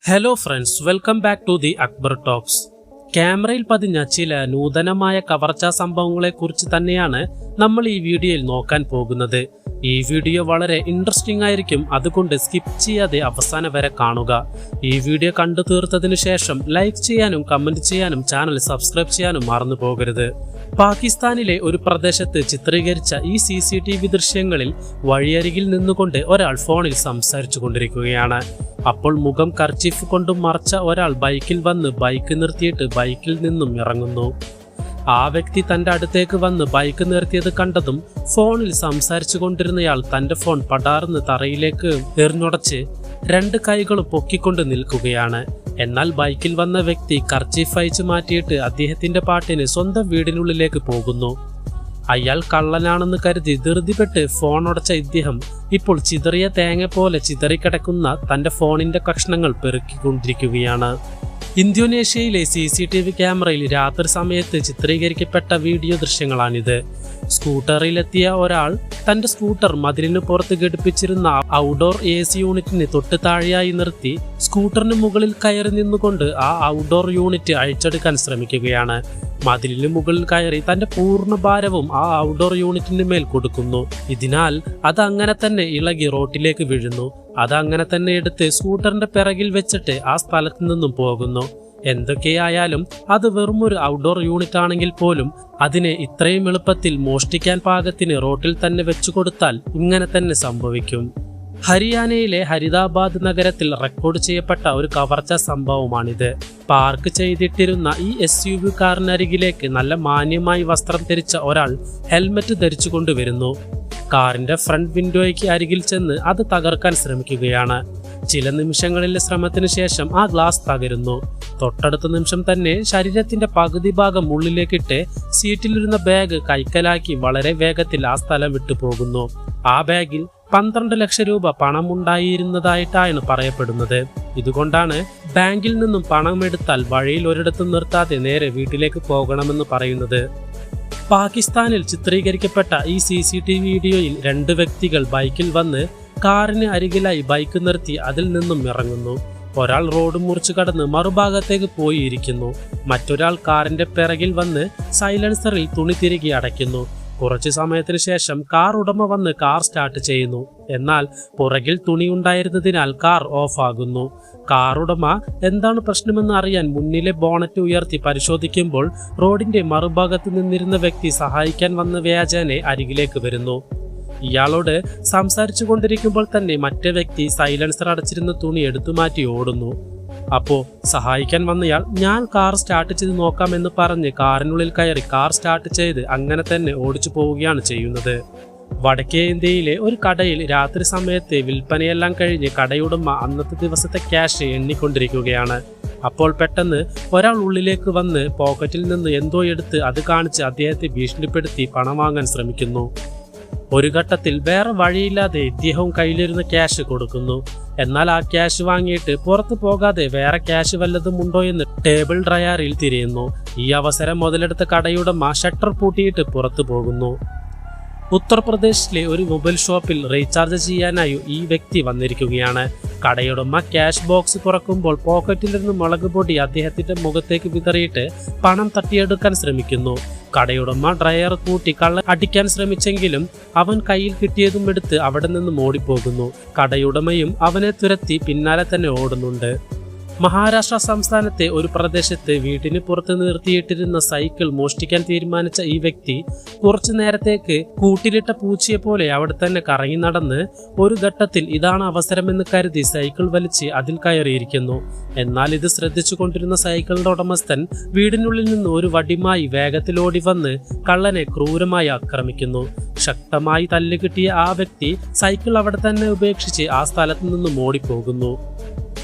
Hello friends, welcome back to the Akbar talks. ക്യാമറയിൽ പതിഞ്ഞ ചില നൂതനമായ കവർച്ചാ സംഭവങ്ങളെക്കുറിച്ച് തന്നെയാണ് നമ്മൾ ഈ വീഡിയോയിൽ നോക്കാൻ പോകുന്നത്. ഈ വീഡിയോ വളരെ ഇൻട്രസ്റ്റിംഗ് ആയിരിക്കും, അതുകൊണ്ട് സ്കിപ്പ് ചെയ്യാതെ അവസാനം വരെ കാണുക. ഈ വീഡിയോ കണ്ടു തീർത്തതിനു ശേഷം ലൈക്ക് ചെയ്യാനും കമന്റ് ചെയ്യാനും ചാനൽ സബ്സ്ക്രൈബ് ചെയ്യാനും മറന്നു പോകരുത്. പാകിസ്ഥാനിലെ ഒരു പ്രദേശത്ത് ചിത്രീകരിച്ച ഈ CCTV ദൃശ്യങ്ങളിൽ വഴിയരികിൽ നിന്നുകൊണ്ട് ഒരാൾ ഫോണിൽ സംസാരിച്ചു കൊണ്ടിരിക്കുകയാണ്. അപ്പോൾ മുഖം കർച്ചീഫ് കൊണ്ട് മറച്ച ഒരാൾ ബൈക്കിൽ വന്ന് ബൈക്ക് നിർത്തിയിട്ട് ബൈക്കിൽ നിന്നും ഇറങ്ങുന്നു. ആ വ്യക്തി തന്റെ അടുത്തേക്ക് വന്ന് ബൈക്ക് നിർത്തിയത് കണ്ടതും ഫോണിൽ സംസാരിച്ചു കൊണ്ടിരുന്നയാൾ തന്റെ ഫോൺ പടാർന്ന് തറയിലേക്ക് എറിഞ്ഞുടച്ച് രണ്ട് കൈകളും പൊക്കിക്കൊണ്ട് നിൽക്കുകയാണ്. എന്നാൽ ബൈക്കിൽ വന്ന വ്യക്തി കർച്ചീഫ് അയച്ചു മാറ്റിയിട്ട് അദ്ദേഹത്തിന്റെ പാട്ടിന് സ്വന്തം വീടിനുള്ളിലേക്ക് പോകുന്നു. അയാൾ കള്ളനാണെന്ന് കരുതി ധൃതിപ്പെട്ട് ഫോൺ ഉടച്ച ഇദ്ദേഹം ഇപ്പോൾ ചിതറിയ തേങ്ങ പോലെ ചിതറിക്കിടക്കുന്ന തന്റെ ഫോണിന്റെ കഷ്ണങ്ങൾ പെറുക്കിക്കൊണ്ടിരിക്കുകയാണ്. ഇന്തോനേഷ്യയിലെ CCTV ക്യാമറയിൽ രാത്രി സമയത്ത് ചിത്രീകരിക്കപ്പെട്ട വീഡിയോ ദൃശ്യങ്ങളാണിത്. സ്കൂട്ടറിലെത്തിയ ഒരാൾ തന്റെ സ്കൂട്ടർ മതിലിന് പുറത്ത് ഘടിപ്പിച്ചിരുന്ന ഔട്ട്ഡോർ AC യൂണിറ്റിന് തൊട്ട് താഴെയായി നിർത്തി സ്കൂട്ടറിന് മുകളിൽ കയറി നിന്നുകൊണ്ട് ആ ഔട്ട്ഡോർ യൂണിറ്റ് അഴിച്ചെടുക്കാൻ ശ്രമിക്കുകയാണ്. മതിലിന് മുകളിൽ കയറി തന്റെ പൂർണ്ണ ഭാരവും ആ ഔട്ട്ഡോർ യൂണിറ്റിന് മേൽ കൊടുക്കുന്നു. ഇതിനാൽ അത് അങ്ങനെ തന്നെ ഇളകി റോട്ടിലേക്ക് വീഴുന്നു. അതങ്ങനെ തന്നെ എടുത്ത് സ്കൂട്ടറിന്റെ പിറകിൽ വെച്ചിട്ട് ആ സ്ഥലത്ത് നിന്നും പോകുന്നു. എന്തൊക്കെയായാലും അത് വെറുമൊരു ഔട്ട്ഡോർ യൂണിറ്റ് ആണെങ്കിൽ പോലും അതിനെ ഇത്രയും എളുപ്പത്തിൽ മോഷ്ടിക്കാൻ പാകത്തിന് റോട്ടിൽ തന്നെ വെച്ചു കൊടുത്താൽ ഇങ്ങനെ തന്നെ സംഭവിക്കും. ഹരിയാനയിലെ ഹരിദാബാദ് നഗരത്തിൽ റെക്കോർഡ് ചെയ്യപ്പെട്ട ഒരു കവർച്ചാ സംഭവമാണിത്. പാർക്ക് ചെയ്തിട്ടിരുന്ന ഈ SUV കാറിനരികിലേക്ക് നല്ല മാന്യമായി വസ്ത്രം ധരിച്ച ഒരാൾ ഹെൽമറ്റ് ധരിച്ചു കൊണ്ടുവരുന്നു. കാറിന്റെ ഫ്രണ്ട് വിൻഡോയ്ക്ക് അരികിൽ ചെന്ന് അത് തകർക്കാൻ ശ്രമിക്കുകയാണ്. ചില നിമിഷങ്ങളിലെ ശ്രമത്തിന് ശേഷം ആ ഗ്ലാസ് തകരുന്നു. തൊട്ടടുത്ത നിമിഷം തന്നെ ശരീരത്തിന്റെ പകുതി ഭാഗം ഉള്ളിലേക്കിട്ട് സീറ്റിലിരുന്ന ബാഗ് കൈക്കലാക്കി വളരെ വേഗത്തിൽ ആ സ്ഥലം വിട്ടു പോകുന്നു. ആ ബാഗിൽ 12 ലക്ഷം രൂപ പണമുണ്ടായിരുന്നതായിട്ടാണ് പറയപ്പെടുന്നത്. ഇതുകൊണ്ടാണ് ബാങ്കിൽ നിന്നും പണം എടുത്താൽ വഴിയിൽ ഒരിടത്തും നിർത്താതെ നേരെ വീട്ടിലേക്ക് പോകണമെന്ന് പറയുന്നത്. പാകിസ്ഥാനിൽ ചിത്രീകരിക്കപ്പെട്ട ഈ CCTV വീഡിയോയിൽ രണ്ട് വ്യക്തികൾ ബൈക്കിൽ വന്ന് കാറിന് അരികിലായി ബൈക്ക് നിർത്തി അതിൽ നിന്നും ഇറങ്ങുന്നു. ഒരാൾ റോഡ് മുറിച്ചു കടന്ന് മറുഭാഗത്തേക്ക് പോയി ഇരിക്കുന്നു. മറ്റൊരാൾ കാറിന്റെ പിറകിൽ വന്ന് സൈലൻസറിൽ തുണി തിരികെ അടയ്ക്കുന്നു. കുറച്ചു സമയത്തിന് ശേഷം കാർ ഉടമ വന്ന് കാർ സ്റ്റാർട്ട് ചെയ്യുന്നു. എന്നാൽ പുറകിൽ തുണി ഉണ്ടായിരുന്നതിനാൽ കാർ ഓഫ് ആകുന്നു. കാർ ഉടമ എന്താണ് പ്രശ്നമെന്ന് അറിയാൻ മുന്നിലെ ബോണറ്റ് ഉയർത്തി പരിശോധിക്കുമ്പോൾ റോഡിന്റെ മറുഭാഗത്ത് നിന്നിരുന്ന വ്യക്തി സഹായിക്കാൻ വന്ന വ്യാജനെ അരികിലേക്ക് വരുന്നു. ഇയാളോട് സംസാരിച്ചു കൊണ്ടിരിക്കുമ്പോൾ തന്നെ മറ്റേ വ്യക്തി സൈലൻസർ അടച്ചിരുന്ന തുണി എടുത്തുമാറ്റി ഓടുന്നു. അപ്പോ സഹായിക്കാൻ വന്നയാൾ ഞാൻ കാർ സ്റ്റാർട്ട് ചെയ്ത് നോക്കാമെന്ന് പറഞ്ഞ് കാറിനുള്ളിൽ കയറി കാർ സ്റ്റാർട്ട് ചെയ്ത് അങ്ങനെ തന്നെ ഓടിച്ചു പോവുകയാണ് ചെയ്യുന്നത്. വടക്കേ ഇന്ത്യയിലെ ഒരു കടയിൽ രാത്രി സമയത്ത് വിൽപ്പനയെല്ലാം കഴിഞ്ഞ് കടയുടമ അന്നത്തെ ദിവസത്തെ ക്യാഷ് എണ്ണിക്കൊണ്ടിരിക്കുകയാണ്. അപ്പോൾ പെട്ടെന്ന് ഒരാൾ ഉള്ളിലേക്ക് വന്ന് പോക്കറ്റിൽ നിന്ന് എന്തോ എടുത്ത് അത് കാണിച്ച് അദ്ദേഹത്തെ ഭീഷണിപ്പെടുത്തി പണം വാങ്ങാൻ ശ്രമിക്കുന്നു. ഒരു ഘട്ടത്തിൽ വേറെ വഴിയില്ലാതെ ഇദ്ദേഹവും കയ്യിലിരുന്ന ക്യാഷ് കൊടുക്കുന്നു. എന്നാൽ ആ ക്യാഷ് വാങ്ങിയിട്ട് പുറത്തു പോകാതെ വേറെ ക്യാഷ് വല്ലതും ഉണ്ടോ എന്ന് ടേബിൾ ഡ്രയറിൽ തിരയുന്നു. ഈ അവസരം മുതലെടുത്ത കടയുടമ ഷട്ടർ പൂട്ടിയിട്ട് പുറത്തു പോകുന്നു. ഉത്തർപ്രദേശിലെ ഒരു മൊബൈൽ ഷോപ്പിൽ റീചാർജ് ചെയ്യാനായി ഈ വ്യക്തി വന്നിരിക്കുകയാണ്. കടയുടമ ക്യാഷ് ബോക്സ് തുറക്കുമ്പോൾ പോക്കറ്റിലിരുന്ന് മുളക് പൊടി അദ്ദേഹത്തിന്റെ മുഖത്തേക്ക് വിതറിയിട്ട് പണം തട്ടിയെടുക്കാൻ ശ്രമിക്കുന്നു. കടയുടമ ഡ്രയർ കൂട്ടി കള്ള അടിക്കാൻ ശ്രമിച്ചെങ്കിലും അവൻ കയ്യിൽ കിട്ടിയതും എടുത്ത് അവിടെ നിന്നും ഓടിപ്പോകുന്നു. കടയുടമയും അവനെ തുരത്തി പിന്നാലെ തന്നെ ഓടുന്നുണ്ട്. മഹാരാഷ്ട്ര സംസ്ഥാനത്തെ ഒരു പ്രദേശത്ത് വീട്ടിന് പുറത്ത് നിർത്തിയിട്ടിരുന്ന സൈക്കിൾ മോഷ്ടിക്കാൻ തീരുമാനിച്ച ഈ വ്യക്തി കുറച്ചു നേരത്തേക്ക് കൂട്ടിലിട്ട പൂച്ചയെ പോലെ അവിടെ തന്നെ കറങ്ങി നടന്ന് ഒരു ഘട്ടത്തിൽ ഇതാണ് അവസരമെന്ന് കരുതി സൈക്കിൾ വലിച്ച് അതിൽ കയറിയിരിക്കുന്നു. എന്നാൽ ഇത് ശ്രദ്ധിച്ചു കൊണ്ടിരുന്ന സൈക്കിളിന്റെ ഉടമസ്ഥൻ വീടിനുള്ളിൽ നിന്ന് ഒരു വടിയുമായി വേഗത്തിലോടി വന്ന് കള്ളനെ ക്രൂരമായി ആക്രമിക്കുന്നു. ശക്തമായി തല്ല് കിട്ടിയ ആ വ്യക്തി സൈക്കിൾ അവിടെ തന്നെ ഉപേക്ഷിച്ച് ആ സ്ഥലത്ത് നിന്നും ഓടിപ്പോകുന്നു.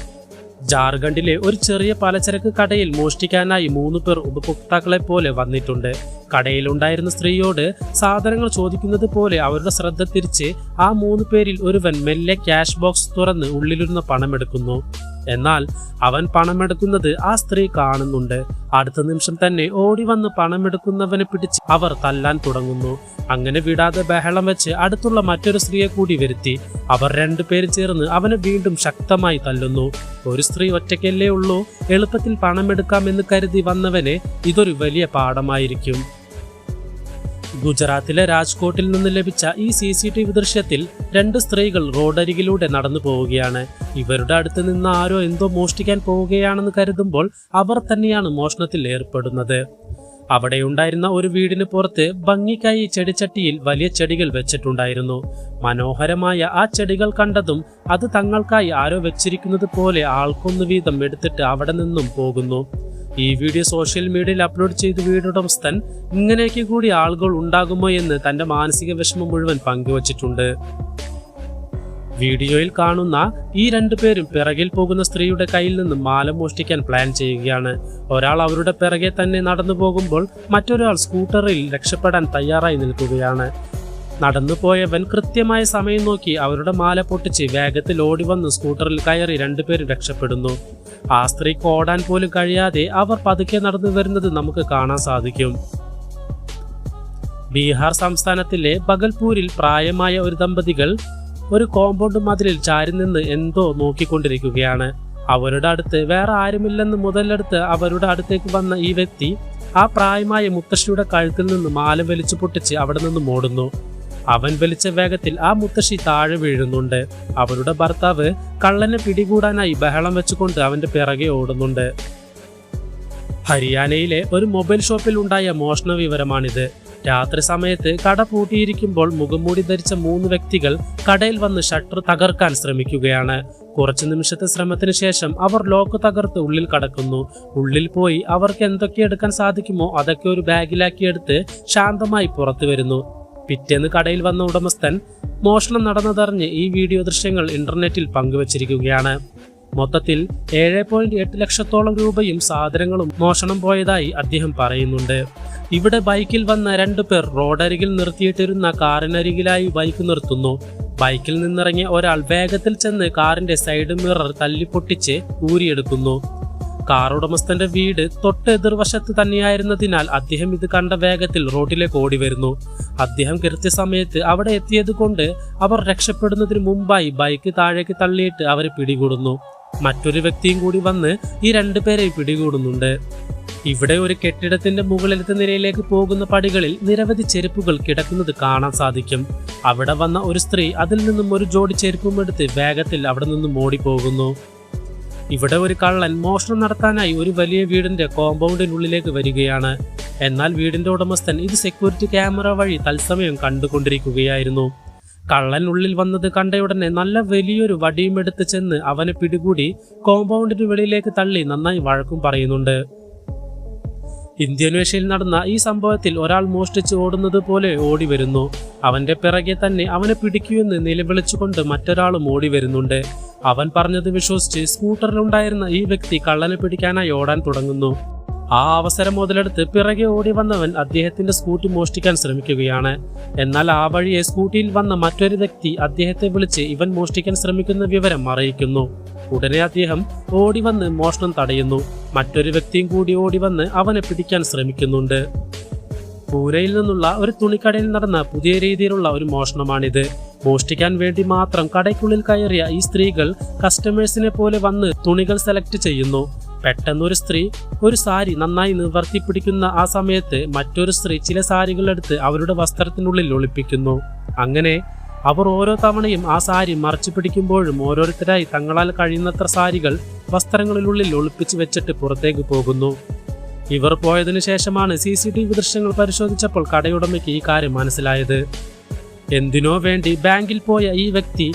ജാർഖണ്ഡിലെ ഒരു ചെറിയ പലചരക്ക് കടയിൽ മോഷ്ടിക്കാനായി 3 പേർ ഉപഭോക്താക്കളെ പോലെ വന്നിട്ടുണ്ട്. കടയിലുണ്ടായിരുന്ന സ്ത്രീയോട് സാധനങ്ങൾ ചോദിക്കുന്നത് പോലെ അവരുടെ ശ്രദ്ധ തിരിച്ച് ആ 3 പേരിൽ ഒരുവൻ മെല്ലെ ക്യാഷ് ബോക്സ് തുറന്ന് ഉള്ളിലിരുന്ന പണമെടുക്കുന്നു. എന്നാൽ അവൻ പണമെടുക്കുന്നത് ആ സ്ത്രീ കാണുന്നുണ്ട്. അടുത്ത നിമിഷം തന്നെ ഓടി വന്ന് പണമെടുക്കുന്നവനെ പിടിച്ച് അവർ തല്ലാൻ തുടങ്ങുന്നു. അങ്ങനെ വിടാതെ ബഹളം വെച്ച് അടുത്തുള്ള മറ്റൊരു സ്ത്രീയെ കൂടി വരുത്തി അവർ രണ്ടുപേരും ചേർന്ന് അവനെ വീണ്ടും ശക്തമായി തല്ലുന്നു. ഒരു സ്ത്രീ ഒറ്റയ്ക്കല്ലേ ഉള്ളൂ, എളുപ്പത്തിൽ പണമെടുക്കാമെന്ന് കരുതി വന്നവനെ ഇതൊരു വലിയ പാഠമായിരിക്കും. ഗുജറാത്തിലെ രാജ്കോട്ടിൽ നിന്ന് ലഭിച്ച ഈ CCTV ദൃശ്യത്തിൽ 2 സ്ത്രീകൾ റോഡരികിലൂടെ നടന്നു പോവുകയാണ്. ഇവരുടെ അടുത്ത് നിന്ന് ആരോ എന്തോ മോഷ്ടിക്കാൻ പോവുകയാണെന്ന് കരുതുമ്പോൾ അവർ തന്നെയാണ് മോഷണത്തിൽ ഏർപ്പെടുന്നത്. അവിടെയുണ്ടായിരുന്ന ഒരു വീടിന് പുറത്ത് ഭംഗിക്കായി ചെടിച്ചട്ടിയിൽ വലിയ ചെടികൾ വെച്ചിട്ടുണ്ടായിരുന്നു. മനോഹരമായ ആ ചെടികൾ കണ്ടതും അത് തങ്ങൾക്കായി ആരോ വെച്ചിരിക്കുന്നത് പോലെ ആൾക്കൊന്നു വീതം എടുത്തിട്ട് അവിടെ നിന്നും പോകുന്നു. ഈ വീഡിയോ സോഷ്യൽ മീഡിയയിൽ അപ്ലോഡ് ചെയ്ത് വീടുടമസ്ഥൻ ഇങ്ങനെയൊക്കെ കൂടി ആളുകൾ ഉണ്ടാകുമോ എന്ന് തന്റെ മാനസിക വിഷമം മുഴുവൻ പങ്കുവച്ചിട്ടുണ്ട്. വീഡിയോയിൽ കാണുന്ന ഈ 2 പേരും പിറകിൽ പോകുന്ന സ്ത്രീയുടെ കയ്യിൽ നിന്ന് മാല മോഷ്ടിക്കാൻ പ്ലാൻ ചെയ്യുകയാണ്. ഒരാൾ അവരുടെ പിറകെ തന്നെ നടന്നു പോകുമ്പോൾ മറ്റൊരാൾ സ്കൂട്ടറിൽ രക്ഷപ്പെടാൻ തയ്യാറായി നിൽക്കുകയാണ്. നടന്നു പോയവൻ കൃത്യമായ സമയം നോക്കി അവരുടെ മാല പൊട്ടിച്ച് വേഗത്തിൽ ഓടി വന്ന് സ്കൂട്ടറിൽ കയറി 2 പേരും രക്ഷപ്പെടുന്നു. ആ സ്ത്രീക്ക് ഓടാൻ പോലും കഴിയാതെ അവർ പതുക്കെ നടന്നു വരുന്നത് നമുക്ക് കാണാൻ സാധിക്കും. ബീഹാർ സംസ്ഥാനത്തിലെ ബഗൽപൂരിൽ പ്രായമായ ഒരു ദമ്പതികൾ ഒരു കോമ്പൗണ്ട് മതിലിൽ ചാരി നിന്ന് എന്തോ നോക്കിക്കൊണ്ടിരിക്കുകയാണ്. അവരുടെ അടുത്ത് വേറെ ആരുമില്ലെന്ന് മുതലെടുത്ത് അവരുടെ അടുത്തേക്ക് വന്ന ഈ വ്യക്തി ആ പ്രായമായ മുത്തശ്ശിയുടെ കഴുത്തിൽ നിന്ന് മാല വലിച്ചു പൊട്ടിച്ച് അവിടെ നിന്നും ഓടുന്നു. അവൻ വലിച്ച വേഗത്തിൽ ആ മുത്തശ്ശി താഴെ വീഴുന്നുണ്ട്. അവരുടെ ഭർത്താവ് കള്ളനെ പിടികൂടാനായി ബഹളം വെച്ചുകൊണ്ട് അവന്റെ പിറകെ ഓടുന്നുണ്ട്. ഹരിയാനയിലെ ഒരു മൊബൈൽ ഷോപ്പിൽ ഉണ്ടായ മോഷണ വിവരമാണിത്. രാത്രി സമയത്ത് കട പൂട്ടിയിരിക്കുമ്പോൾ മുഖംമൂടി ധരിച്ച 3 വ്യക്തികൾ കടയിൽ വന്ന് ഷട്ടർ തകർക്കാൻ ശ്രമിക്കുകയാണ്. കുറച്ചു നിമിഷത്തെ ശ്രമത്തിന് ശേഷം അവർ ലോക്ക് തകർത്ത് ഉള്ളിൽ കടക്കുന്നു. ഉള്ളിൽ പോയി അവർക്ക് എന്തൊക്കെ എടുക്കാൻ സാധിക്കുമോ അതൊക്കെ ഒരു ബാഗിലാക്കി എടുത്ത് ശാന്തമായി പുറത്തു വരുന്നു. പിറ്റേന്ന് കടയിൽ വന്ന ഉടമസ്ഥൻ മോഷണം നടന്നതറിഞ്ഞ് ഈ വീഡിയോ ദൃശ്യങ്ങൾ ഇന്റർനെറ്റിൽ പങ്കുവച്ചിരിക്കുകയാണ്. മൊത്തത്തിൽ 7.8 ലക്ഷത്തോളം രൂപയും സാധനങ്ങളും മോഷണം പോയതായി അദ്ദേഹം പറയുന്നുണ്ട്. ഇവിടെ ബൈക്കിൽ വന്ന 2 പേർ റോഡരികിൽ നിർത്തിയിട്ടിരുന്ന കാറിനരികിലായി ബൈക്ക് നിർത്തുന്നു. ബൈക്കിൽ നിന്നിറങ്ങിയ ഒരാൾ വേഗത്തിൽ ചെന്ന് കാറിന്റെ സൈഡ് മിറർ തല്ലിപ്പൊട്ടിച്ച് ഊരിയെടുക്കുന്നു. കാർ ഉടമസ്ഥന്റെ വീട് തൊട്ട് എതിർവശത്ത് തന്നെയായിരുന്നതിനാൽ അദ്ദേഹം ഇത് കണ്ട വേഗത്തിൽ റോഡിലേക്ക് ഓടി വരുന്നു. അദ്ദേഹം കൃത്യസമയത്ത് അവിടെ എത്തിയത് കൊണ്ട് അവർ രക്ഷപ്പെടുന്നതിന് മുമ്പായി ബൈക്ക് താഴേക്ക് തള്ളിയിട്ട് അവരെ പിടികൂടുന്നു. മറ്റൊരു വ്യക്തിയും കൂടി വന്ന് ഈ 2 പേരെ പിടികൂടുന്നുണ്ട്. ഇവിടെ ഒരു കെട്ടിടത്തിന്റെ മുകളിലത്തെ നിലയിലേക്ക് പോകുന്ന പടികളിൽ നിരവധി ചെരുപ്പുകൾ കിടക്കുന്നത് കാണാൻ സാധിക്കും. അവിടെ വന്ന ഒരു സ്ത്രീ അതിൽ നിന്നും ഒരു ജോഡി ചെരുപ്പും എടുത്ത് വേഗത്തിൽ അവിടെ നിന്നും ഓടിപ്പോകുന്നു. ഇവിടെ ഒരു കള്ളൻ മോഷണം നടത്താനായി ഒരു വലിയ വീടിന്റെ കോമ്പൗണ്ടിനുള്ളിലേക്ക് വരികയാണ്. എന്നാൽ വീടിന്റെ ഉടമസ്ഥൻ ഇത് സെക്യൂരിറ്റി ക്യാമറ വഴി തത്സമയം കണ്ടുകൊണ്ടിരിക്കുകയായിരുന്നു. കള്ളൻ ഉള്ളിൽ വന്നത് കണ്ടയുടനെ നല്ല വലിയൊരു വടിയുമെടുത്ത് ചെന്ന് അവനെ പിടികൂടി കോമ്പൗണ്ടിന് വെളിയിലേക്ക് തള്ളി നന്നായി വഴക്കും പറയുന്നുണ്ട്. ഇന്തോനേഷ്യയിൽ നടന്ന ഈ സംഭവത്തിൽ ഒരാൾ മോഷ്ടിച്ച് ഓടുന്നത് പോലെ ഓടി വരുന്നു. അവന്റെ പിറകെ തന്നെ അവനെ പിടിക്കുമെന്ന് നിലവിളിച്ചുകൊണ്ട് മറ്റൊരാളും ഓടി വരുന്നുണ്ട്. അവൻ പറഞ്ഞത് വിശ്വസിച്ച് സ്കൂട്ടറിലുണ്ടായിരുന്ന ഈ വ്യക്തി കള്ളനെ പിടിക്കാനായി ഓടാൻ തുടങ്ങുന്നു. ആ അവസരം മുതലെടുത്ത് പിറകെ ഓടി വന്നവൻ അദ്ദേഹത്തിന്റെ സ്കൂട്ടി മോഷ്ടിക്കാൻ ശ്രമിക്കുകയാണ്. എന്നാൽ ആ വഴിയെ സ്കൂട്ടിയിൽ വന്ന മറ്റൊരു വ്യക്തി അദ്ദേഹത്തെ വിളിച്ച് ഇവൻ മോഷ്ടിക്കാൻ ശ്രമിക്കുന്ന വിവരം അറിയിക്കുന്നു. ഉടനെ അദ്ദേഹം ഓടി വന്ന് മോഷണം തടയുന്നു. മറ്റൊരു വ്യക്തിയും കൂടി ഓടി വന്ന് അവനെ പിടിക്കാൻ ശ്രമിക്കുന്നുണ്ട്. പൂനെയിൽ നിന്നുള്ള ഒരു തുണിക്കടയിൽ നടന്ന പുതിയ രീതിയിലുള്ള ഒരു മോഷണമാണിത്. മോഷ്ടിക്കാൻ വേണ്ടി മാത്രം കടയ്ക്കുള്ളിൽ കയറിയ ഈ സ്ത്രീകൾ കസ്റ്റമേഴ്സിനെ പോലെ വന്ന് തുണികൾ സെലക്ട് ചെയ്യുന്നു. പെട്ടെന്നൊരു സ്ത്രീ ഒരു സാരി നന്നായി നിവർത്തി പിടിക്കുന്ന ആ സമയത്ത് മറ്റൊരു സ്ത്രീ ചില സാരികൾ എടുത്ത് അവരുടെ വസ്ത്രത്തിനുള്ളിൽ ഒളിപ്പിക്കുന്നു. അങ്ങനെ അവർ ഓരോ തവണയും ആ സാരി മറച്ചു പിടിക്കുമ്പോഴും ഓരോരുത്തരായി തങ്ങളാൽ കഴിയുന്നത്ര സാരികൾ വസ്ത്രങ്ങളിലുള്ളിൽ ഒളിപ്പിച്ച് വെച്ചിട്ട് പുറത്തേക്ക് പോകുന്നു. ഇവർ പോയതിനു ശേഷമാണ് CCTV ദൃശ്യങ്ങൾ പരിശോധിച്ചപ്പോൾ കടയുടമയ്ക്ക് ഈ കാര്യം മനസ്സിലായത്. എന്തിനോ വേണ്ടി ബാങ്കിൽ പോയ ഈ വ്യക്തി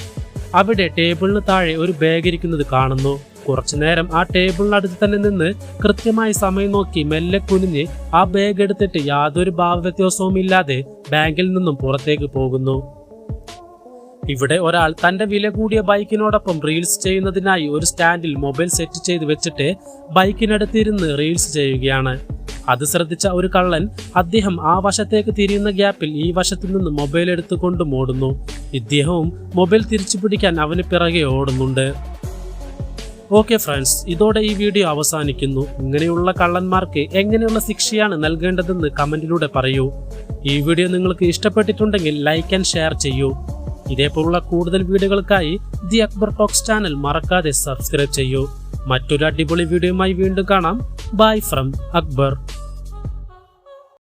അവിടെ ടേബിളിന് താഴെ ഒരു ബാഗ് ഇരിക്കുന്നത് കാണുന്നു. കുറച്ചുനേരം ആ ടേബിളിനടുത്ത് തന്നെ നിന്ന് കൃത്യമായി സമയം നോക്കി മെല്ലെ കുനിഞ്ഞ് ആ ബാഗ് എടുത്തിട്ട് യാതൊരു ഭാവവ്യത്യാസവും ഇല്ലാതെ ബാങ്കിൽ നിന്നും പുറത്തേക്ക് പോകുന്നു. ഇവിടെ ഒരാൾ തന്റെ വില കൂടിയ ബൈക്കിനോടൊപ്പം റീൽസ് ചെയ്യുന്നതിനായി ഒരു സ്റ്റാൻഡിൽ മൊബൈൽ സെറ്റ് ചെയ്ത് വെച്ചിട്ട് ബൈക്കിനടുത്തിരുന്ന് റീൽസ് ചെയ്യുകയാണ്. അത് ശ്രദ്ധിച്ച ഒരു കള്ളൻ അദ്ദേഹം ആ വശത്തേക്ക് തിരിയുന്ന ഗ്യാപ്പിൽ ഈ വശത്തു നിന്ന് മൊബൈൽ എടുത്തുകൊണ്ട് ഓടുന്നു. ഇദ്ദേഹവും മൊബൈൽ തിരിച്ചു പിടിക്കാൻ അവന് പിറകെ ഓടുന്നുണ്ട്. ഓക്കെ ഫ്രണ്ട്സ്, ഇതോടെ ഈ വീഡിയോ അവസാനിക്കുന്നു. ഇങ്ങനെയുള്ള കള്ളന്മാർക്ക് എങ്ങനെയുള്ള ശിക്ഷയാണ് നൽകേണ്ടതെന്ന് കമന്റിലൂടെ പറയൂ. ഈ വീഡിയോ നിങ്ങൾക്ക് ഇഷ്ടപ്പെട്ടിട്ടുണ്ടെങ്കിൽ ലൈക്ക് ആൻഡ് ഷെയർ ചെയ്യൂ. ഇതേപോലുള്ള കൂടുതൽ വീഡിയോകൾക്കായി ദി അക്ബർ ടോക്സ് ചാനൽ മറക്കാതെ സബ്സ്ക്രൈബ് ചെയ്യൂ. മറ്റൊരു അടിപൊളി വീഡിയോയുമായി വീണ്ടും കാണാം. Bye from Akbar.